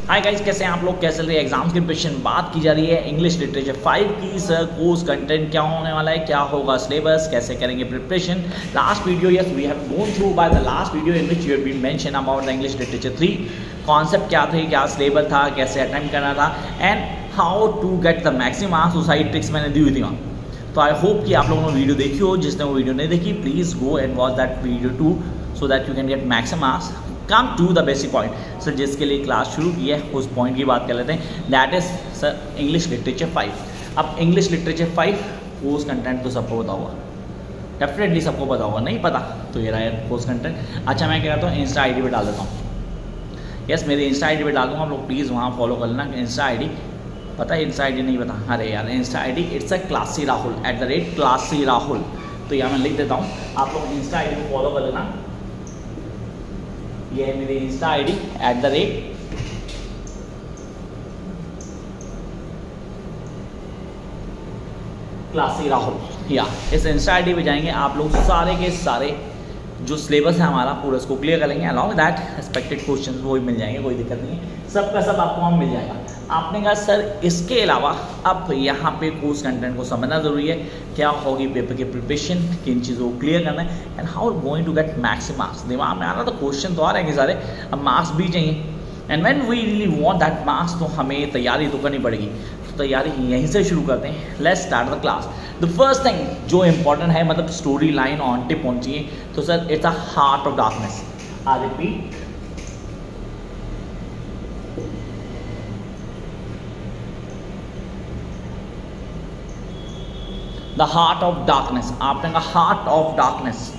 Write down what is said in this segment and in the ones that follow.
Hi guys, कैसे हैं आप लोग? कैसे चल रही है एग्जाम्स की प्रिपरेशन? बात की जा रही है इंग्लिश लिटरेचर 5 की। सर कोर्स कंटेंट क्या होने वाला है, क्या होगा सिलेबस, कैसे करेंगे preparation. Last video yes we have gone through by the last video in which you have been mention about the English literature 3 concept क्या थे, क्या सिलेबस था, कैसे अटेम्प्ट करना था and how to get the maximum marks. वो सारी tricks मैंने दी हुई थी वहाँ। तो आई होप कि आप लोगों ने वीडियो देखी हो। जिसने वो वीडियो नहीं देखी please go and watch that video too so that you can get maximum marks. Come to the basic point. Sir जिसके लिए क्लास शुरू की है उस पॉइंट की बात कर लेते हैं, that is sir English literature 5। अब इंग्लिश लिटरेचर 5 कोर्स कंटेंट तो सबको पता होगा, डेफिनेटली सबको पता होगा। नहीं पता तो ये रहा है कोर्स कंटेंट। अच्छा मैं क्या करता हूँ, इंस्टा आईडी पे डाल देता हूँ। यस मेरी इंस्टा आईडी पे डाल दूँगा, आप लोग प्लीज़ वहाँ फॉलो कर लेना। इंस्टा आईडी पता है, इंस्टा आईडी नहीं पता? अरे यार Insta ID it's a classy Rahul @classy Rahul. तो यहाँ मैं लिख देता हूँ, आप लोग इंस्टा आईडी को फॉलो कर लेना। ये है मेरी इंस्टा आईडी @क्लासी राहुल। या इस इंस्टा आईडी पे जाएंगे आप लोग, सारे के सारे जो सिलेबस है हमारा पूरा इसको क्लियर कर लेंगे। अलॉन्ग दैट एक्सपेक्टेड क्वेश्चंस वो भी मिल जाएंगे, कोई दिक्कत नहीं है। सबका सब आपको वहाँ मिल जाएगा। आपने कहा सर इसके अलावा अब यहाँ पे कोर्स कंटेंट को समझना ज़रूरी है, क्या होगी पेपर की प्रिपरेशन, किन चीज़ों को क्लियर करना है and how going to get maximum marks. दिमाग में आ रहा तो क्वेश्चन तो आ रहे हैं सारे, अब मार्क्स भी चाहिए and when we really want that marks तो हमें तैयारी तो करनी पड़ेगी। तो तैयारी यहीं से शुरू करते हैं। Let's start the class. The first thing जो इंपॉर्टेंट है, मतलब स्टोरी लाइन ऑन टिप होनी चाहिए। तो sir it's the heart of darkness. I repeat, the heart of darkness. आपने कहा heart of darkness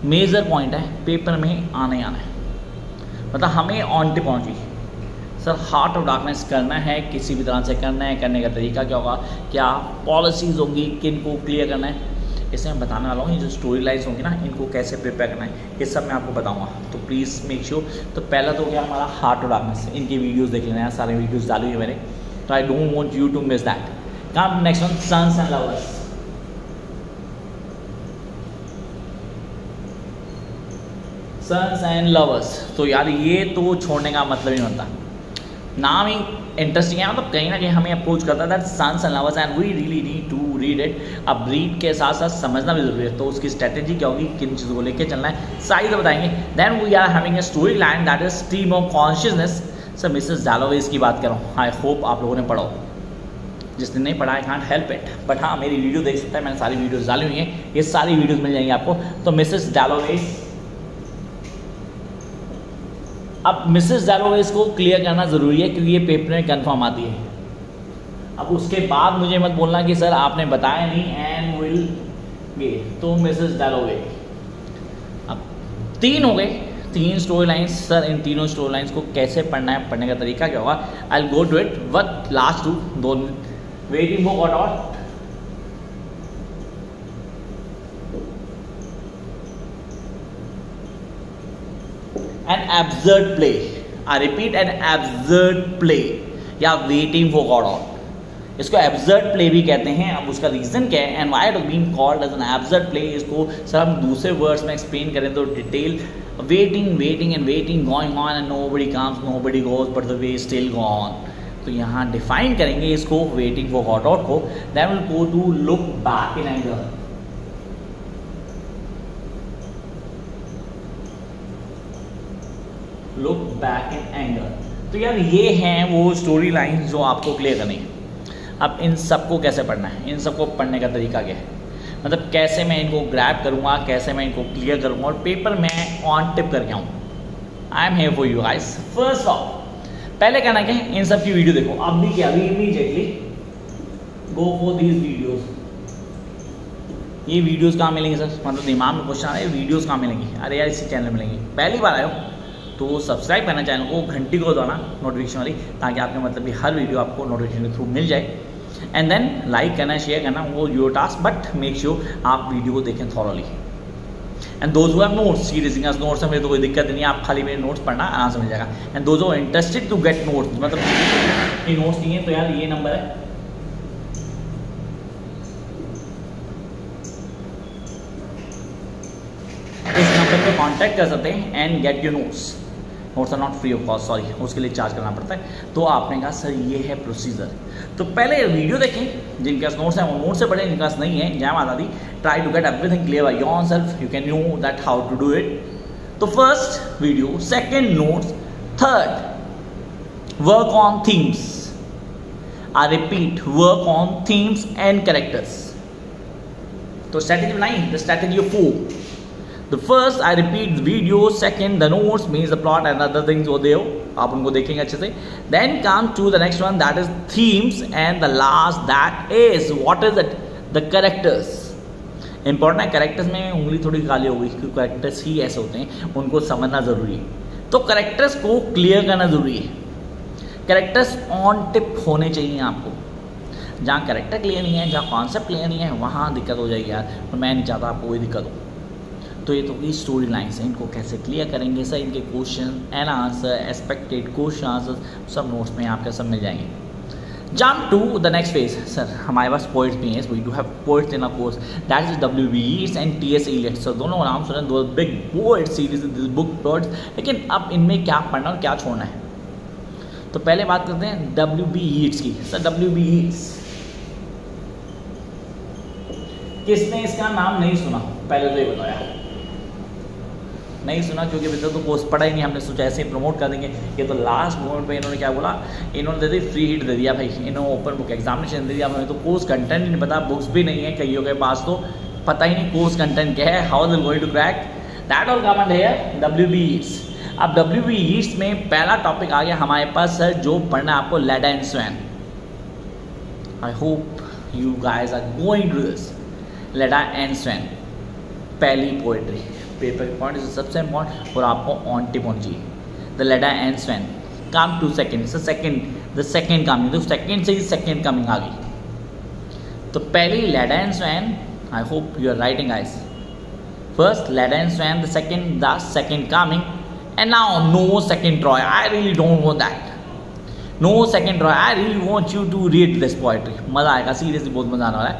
major point है, पेपर में आने आना है, मतलब हमें ऑन टिप होना चाहिए। सर हार्ट ऑफ डार्कनेस करना है, किसी भी तरह से करना है, करने का तरीका क्या होगा, क्या पॉलिसीज़ होंगी, किन को क्लियर करना है, इसे मैं बताने वाला हूँ। ये जो स्टोरी लाइन्स होंगी ना, इनको कैसे प्रिपेयर करना है ये सब मैं आपको बताऊँगा। तो प्लीज़ मेक श्योर। तो पहला तो क्या हमारा हार्ट ऑफ डार्कनेस, इनकी वीडियोज़ देख लेना है, सारे वीडियोज़ डाली हुई मैंने, तो I don't want you to miss that. Come next one, sons and lovers. Sons and lovers. तो यार ये तो छोड़ने का मतलब ही बनता, नाम ही इंटरेस्टिंग है, मतलब कहीं ना कहीं हमें अप्रोच करता है that sons and lovers and we really need to read it. अब रीड के साथ साथ समझना भी जरूरी है। तो उसकी स्ट्रेटेजी क्या होगी, किन चीज़ों को लेकर चलना है, सारी तो बताएंगे। Then we are having a story line that is stream of consciousness. Sir Mrs Dalloway's की बात कर रहा हूँ, आई होप आप लोगों ने पढ़ा हो। जिसने नहीं पढ़ा I can't help it, but हाँ मेरी वीडियो देख सकता है, मैंने सारी वीडियोस डाली हुई हैं, ये सारी वीडियोस मिल जाएंगी आपको। तो मिसेस डैलोवेज, अब मिसेस डैलोवेज को क्लियर करना ज़रूरी है क्योंकि ये पेपर में कंफर्म आती है। अब उसके बाद मुझे मत बोलना कि सर आपने बताया नहीं एंड विल गेट। तो मिसेस डैलोवेज, अब 3 हो गए, 3 स्टोरी लाइन्स। सर इन तीनों स्टोरी लाइन्स को कैसे पढ़ना है, पढ़ने का तरीका क्या होगा, I will go to it. But last 2 waiting for Godot, an absurd play. I repeat, an absurd play या waiting for Godot। इसको absurd play भी कहते हैं। अब उसका रीज़न क्या है and why it has been called as an absurd play, इसको सर हम दूसरे वर्ड्स में एक्सप्लेन करें तो detail, waiting and waiting going on and nobody comes, nobody goes but the way is still gone। तो यहाँ डिफाइन करेंगे इसको वेटिंग फॉर गॉडॉट को। Then will go to look back in anger. Look back in anger. तो यार ये हैं वो स्टोरी लाइन जो आपको क्लियर करनी है। अब इन सबको कैसे पढ़ना है, इन सबको पढ़ने का तरीका क्या है, मतलब कैसे मैं इनको ग्रैब करूँगा, कैसे मैं इनको क्लियर करूँगा और पेपर में ऑन टिप करके आऊँ। I am here for you guys. First of पहले कहना क्या है, इन सब की वीडियो देखो। अब भी क्या, अभी immediately go for these videos. ये वीडियोस कहाँ मिलेंगे सर, मतलब दिमाग में क्वेश्चन आ रहा है वीडियोस कहाँ मिलेंगी। अरे यार इसी चैनल में मिलेंगी। पहली बार आए हो तो सब्सक्राइब करना चैनल को, घंटी को दबाना नोटिफिकेशन वाली, ताकि आपके मतलब कि हर वीडियो आपको नोटिफिकेशन के थ्रू मिल जाए। एंड देन लाइक करना, शेयर करना, वो your task, but make sure आप वीडियो को देखें thoroughly. And those who have notes, सीरीजिंग अस नोट्स में तो कोई दिक्कत नहीं है, आप खाली मेरे नोट्स पढ़ना आराम से मिल जाएगा। And those who interested to get notes, मतलब ये नोट्स नहीं है तो यार ये नंबर है, इस नंबर पे कांटेक्ट कर सकते हैं and get your notes. Notes are not free of cost, sorry, उसके लिए चार्ज करना पड़ता है। तो आपने कहा सर ये है प्रोसीजर, तो पहले वीडियो देखें, जिनके पास नोट्स हैं वो नोट से पढ़ें, जिनके पास नहीं है जय माता दी, try to get everything clear by yourself, you can know that how to do it. तो first video, second notes, third work on themes, I repeat, work on themes and characters. तो strategy बनाई, the strategy of 4. The first, I repeat the video. Second, the notes means the plot and other things over there. आप उनको देखेंगे अच्छे से. Then come to the next one, that is themes, and the last that is what is it? The characters. Important है, characters में उंगली थोड़ी काली हो गई क्योंकि characters ही ऐसे होते हैं, उनको समझना जरूरी है। तो characters को clear करना जरूरी है। कैरेक्टर्स ऑन टिप होने चाहिए आपको। जहाँ कैरेक्टर क्लियर नहीं है, जहाँ कॉन्सेप्ट क्लियर नहीं है, वहाँ दिक्कत हो जाएगी यार, और मैं नहीं चाहता आपको कोई दिक्कत हो। तो ये तो ये स्टोरी लाइन्स हैं, इनको कैसे क्लियर करेंगे सर, इनके question and answer, expected question answer सब नोट्स में आपके सब मिल जाएंगे। Jump to the next phase. Sir हमारे पास पोइट्स भी हैं, we do have poets in a course, that is W.B. Yeats and T.S. Eliot। Sir दोनों नाम सुने, दो big poet series this book poets, लेकिन अब इनमें क्या पढ़ना और क्या छोड़ना है। तो पहले बात करते हैं W.B. Yeats की। Sir W.B. Yeats किसने इसका नाम नहीं सुना, पहले तो ये बताया नहीं सुना, क्योंकि अभी तो कोर्स पढ़ा ही नहीं, हमने सोचा ऐसे ही प्रमोट कर देंगे। ये तो लास्ट मोमेंट पे इन्होंने क्या बोला, इन्होंने दे दी फ्री हिट दे दिया भाई, इन्होंने ओपन बुक एग्जामिनेशन दे दिया, हमें तो कोर्स कंटेंट ही नहीं पता, बुक्स भी नहीं है कईयों के पास, तो पता ही नहीं कोर्स कंटेंट क्या है, how they going to crack that all comment है W.B. Yeats। अब W.B. Yeats में पहला टॉपिक आ गया हमारे पास सर, जो पढ़ना है आपको, Leda and Swan. I hope you guys are going to this. Leda and Swan पहली पोएट्री, पेपर पॉइंट सबसे इम्पॉर्टेंट, और आपको ऑन टिप होनी चाहिए। The Leda and Swan come to second, sir second, the second coming, तो second से ही second coming आ गई। तो पहली Leda and Swan, I hope you are writing guys. First Leda and Swan, the second coming, and now no second Troy. I really don't want that. No second Troy. I really want you to read this poetry. मज़ा आएगा, seriously बहुत मज़ा आने वाला है।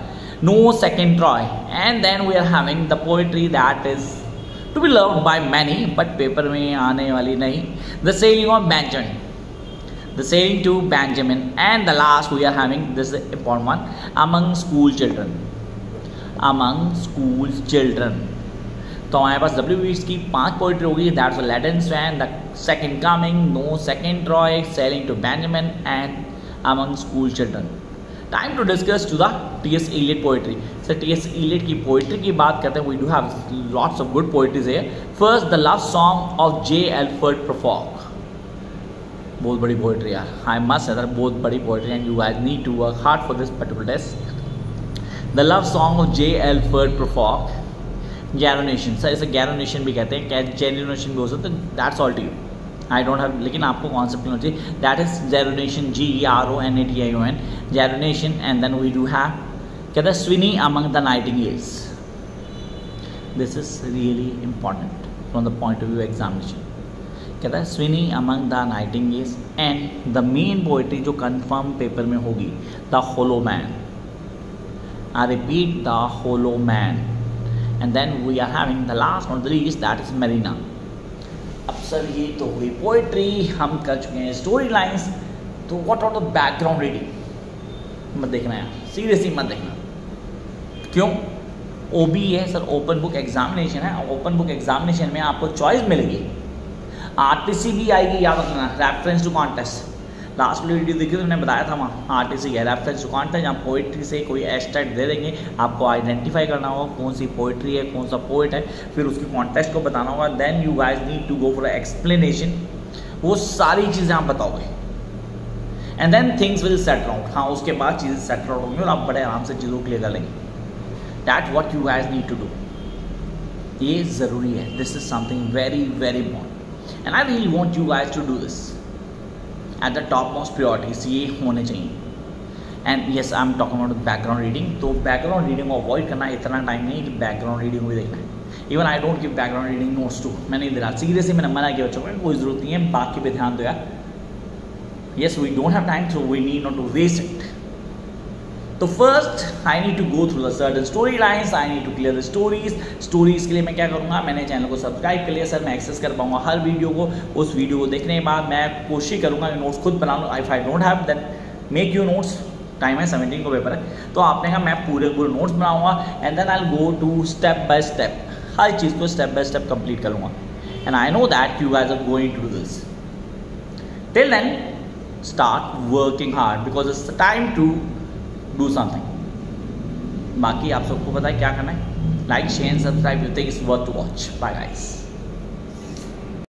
No second Troy. And then we are having the poetry that is to be loved by many, but paper में आने वाली नहीं। The sailing of Benjamin. The sailing to Benjamin. And the last we are having this important one, among school children. Among school children. तो हमारे पास W.B. Yeats की 5 poetry होगी, that's Leda and Swan, the second coming, no second Troy, sailing to Benjamin and among school children. Time to discuss to the T.S. Eliot poetry. Sir T.S. Eliot की poetry की बात करते हैं, we do have lots of good poetries है। First the love song of J. Alfred Prufrock, बहुत बड़ी poetry यार, I must से बहुत बड़ी poetry, and you guys need to work hard for this particular test. The love song of J. Alfred Prufrock। Gerontion, sir इसे Gerontion भी कहते हैं, क्या जेरिनेशन भी हो सकता है, that's all to you, I don't have, लेकिन आपको कॉन्सेप्ट होना चाहिए, that is Gerontion, GERONATION, Gerontion. And then we do have कहते हैं Sweeney among the nightingales. This is really important from the point of view examination. कहता है Sweeney among the nightingales, and the main poetry जो confirm paper में होगी, the hollow man. I repeat, the hollow man. And then we are having the last not the least, that is Marina। अब सर ये तो हुई poetry, हम कर चुके हैं स्टोरी लाइन्स, तो what are the background reading मत देखना यार, सीरियसली मत देखना। क्यों? OB है सर, ओपन बुक एग्जामिनेशन है, ओपन बुक एग्जामिनेशन में आपको चॉइस मिलेगी, RTC भी आएगी, याद रखना, reference to context. Last video देखी तो मैंने बताया था वहाँ RTC है, रेफरेंस टू कॉन्टेस्ट, जहाँ पोइट्री से कोई एस्टेट दे देंगे, आपको आइडेंटिफाई करना होगा कौन सी पोइट्री है, कौन सा पोइट है, फिर उसकी कॉन्टेस्ट को बताना होगा, then you guys need to go for explanation, वो सारी चीज़ें आप बताओगे, and then things will set out. हाँ, उसके बाद चीज़ें सेट आउट होंगी और आप बड़े आराम से चीज़ों को क्लियर कर लेंगे। That what you guys need to do, ये ज़रूरी है, this is something very very important, and I really want you guys to do this at the top most priorities, ये होने चाहिए। And yes, I am talking about background reading, तो background reading को avoid करना, इतना time नहीं कि background reading भी देखना है। Even I don't give background reading notes too, मैंने दे रहा, सीरियसली मैंने मना किया बच्चों को, कोई ज़रूरत नहीं है, बाकी पे ध्यान दो यार। Yes, we don't have time, so we need not to waste it. तो first I need to go through the certain story lines, I need to clear the stories के लिए मैं क्या करूँगा, मैंने चैनल को सब्सक्राइब कर लिया सर, मैं एक्सेस कर पाऊँगा हर वीडियो को। उस वीडियो को देखने के बाद मैं कोशिश करूँगा कि नोट्स खुद बना लूँ। If I don't have then make you notes, time है 17 को पेपर है, तो आपने कहा मैं पूरे नोट्स बनाऊँगा and then I go to step by step, हर चीज़ को स्टेप बाय स्टेप कंप्लीट करूँगा। And I know that you guys are going to do this. Till then start working hard because it's the time to do something. बाकी आप सबको पता है क्या करना है, like share subscribe, you think it's worth to watch. Bye guys.